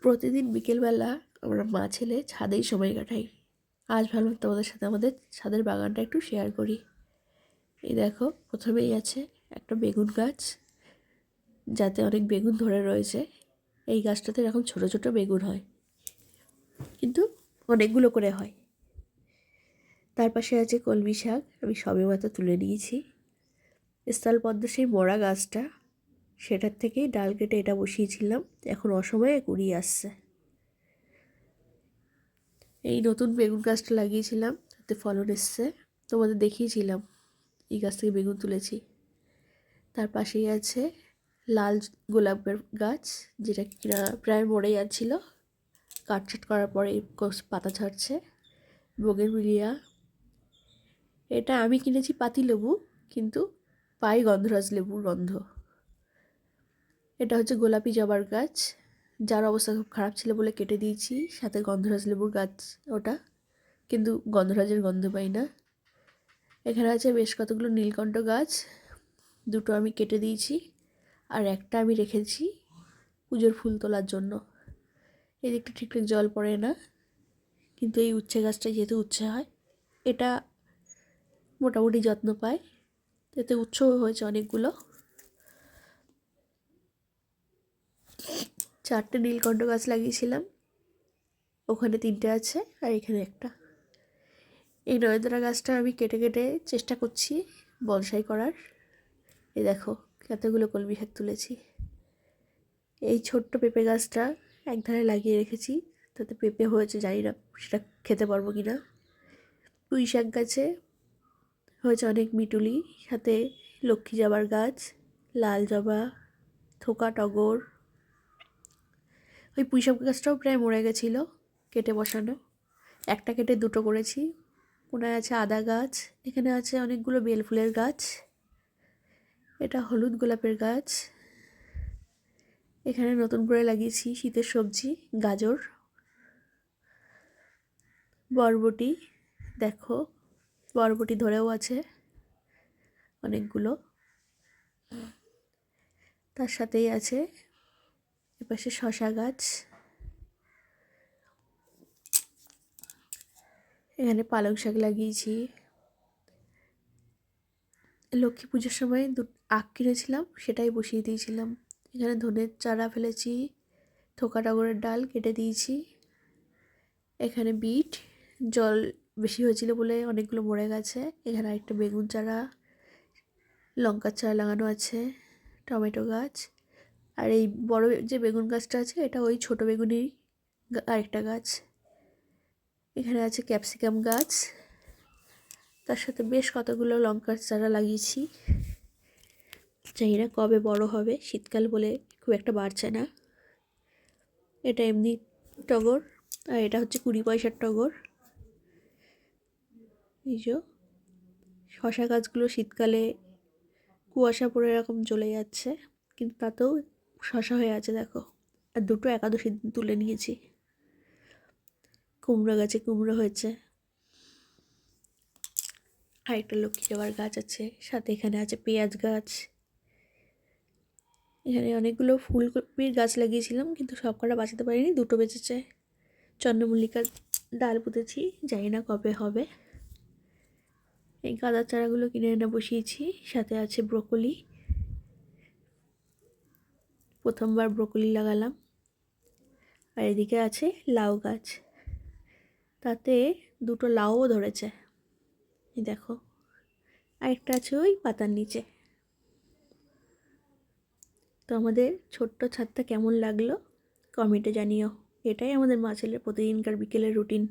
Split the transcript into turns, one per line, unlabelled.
প্রতিদিন বিকেলবেলা আমরা মা ছেলে ছাদেই সময় কাটাই। আজ ভাবলাম তোমাদের সাথে আমাদের ছাদের বাগানটা একটু শেয়ার করি। এই দেখো, প্রথমেই আছে একটা বেগুন গাছ, যাতে অনেক বেগুন ধরে রয়েছে। এই গাছটাতে এরকম ছোট ছোট বেগুন হয়, কিন্তু অনেকগুলো করে হয়। তার পাশে আছে কলমি শাক, আমি সবেমাত্র তুলে নিয়েছি। স্থলপদ্ম সেই মরা গাছটা, সেটার থেকেই ডাল কেটে এটা বসিয়েছিলাম, এখন অসময়ে কুড়িয়ে আসছে। এই নতুন বেগুন গাছটা লাগিয়েছিলাম, তাতে ফলন এসছে, তোমাদের দেখিয়েছিলাম এই গাছ থেকে বেগুন তুলেছি। তার পাশেই আছে লাল গোলাপের গাছ, যেটা কিনা প্রায় মরে যাচ্ছিল, কাটছাট করার পরে পাতা ছাড়ছে। বোগেনভিলিয়া, এটা আমি কিনেছি পাতিলেবু, কিন্তু পাই গন্ধরাজ লেবুর গন্ধ। এটা হচ্ছে গোলাপি জবার গাছ, যার অবস্থা খুব খারাপ ছিল বলে কেটে দিয়েছি। সাথে গন্ধরাজ লেবুর গাছ ওটা, কিন্তু গন্ধরাজের গন্ধ পাই না। এখানে আছে বেশ কতগুলো নীলকণ্ঠ গাছ, দুটো আমি কেটে দিয়েছি, আর একটা আমি রেখেছি পুজোর ফুল তোলার জন্য। এই দিকটা ঠিকঠাক জল পড়ে না, কিন্তু এই উচ্ছে গাছটা যেহেতু উচ্ছে হয়, এটা মোটামুটি যত্ন পায়, এতে উচ্ছেও হয়েছে অনেকগুলো। 4টে নীলকণ্ঠ গাছ লাগিয়েছিলাম, ওখানে 3টে আছে আর এখানে একটা। এই নয়নতারা গাছটা আমি কেটে কেটে চেষ্টা করছি বনসাই করার। এই দেখো কতগুলো কলমি শাক তুলেছি। এই ছোট্ট পেঁপে গাছটা একধারে লাগিয়ে রেখেছি, তাতে পেঁপে হয়েছে, জানি না সেটা খেতে পারবো কি না। পুঁই শাক গাছে হয়েছে অনেক মিটুলি, সাথে লক্ষ্মী জবার গাছ, লাল জবা, থোকা টগর। ওই পুঁই শাক গাছটাও প্রায় মরে গেছিলো, কেটে বসানো, একটা কেটে দুটো করেছি। কোনায় আছে আদা গাছ, এখানে আছে অনেকগুলো বেল ফুলের গাছ, এটা হলুদ গোলাপের গাছ। এখানে নতুন করে লাগিয়েছি শীতের সবজি, গাজর, বরবটি। দেখো বরবটি ধরেও আছে অনেকগুলো। তার সাথেই আছে এপাশে শশা গাছ, এখানে পালং শাক লাগিয়েছি। লক্ষ্মী পুজোর সময় আখ কিনেছিলাম, সেটাই বসিয়ে দিয়েছিলাম। এখানে ধনের চারা ফেলেছি, থোকা টগরের ডাল কেটে দিয়েছি। এখানে বিট, জল বেশি হয়েছিল বলে অনেকগুলো মরে গেছে। এখানে আরেকটা বেগুন চারা, লঙ্কার চারা লাগানো আছে, টমেটো গাছ। আর এই বড় যে বেগুন গাছটা আছে, এটা ওই ছোট বেগুনেরই আরেকটা গাছ। এখানে আছে ক্যাপসিকাম গাছ, তার সাথে বেশ কতগুলো লঙ্কার চারা লাগিয়েছি। জানি না কবে বড় হবে, শীতকাল বলে খুব একটা বাড়ছে না। এটা এমনি টগর, আর এটা হচ্ছে 20 পয়সার টগর। এই যে শশা গাছগুলো শীতকালে কুয়াশা পড়ে এরকম চলে যাচ্ছে, কিন্তু তাতেও শশা হয়ে আছে দেখো। আর দুটো একাদশী তুলে নিয়েছি। কুমড়ো গাছে কুমড়ো হয়েছে। আর একটা লক্ষ্মী জবার গাছ আছে, সাথে এখানে আছে পেঁয়াজ গাছ। এখানে অনেকগুলো ফুলকপির গাছ লাগিয়েছিলাম, কিন্তু সব কটা বাঁচাতে পারিনি, দুটো বেঁচেছে। চন্দ্রমল্লিকার ডাল পুঁতেছি, জানি না কবে হবে। এই গাঁদার চারাগুলো কিনে এনে বসিয়েছি। সাথে আছে ব্রোকলি, প্রথমবার ব্রোকলি লাগালাম। আর এদিকে আছে লাউ গাছ, তাতে দুটো লাউও ধরেছে, এই দেখো। আরেকটা আছে ওই পাতার নিচে। তো আমাদের ছোট্ট ছাদটা কেমন লাগলো কমেন্টে জানিও। এটাই আমাদের মা ছেলের প্রতিদিনকার বিকেলের রুটিন।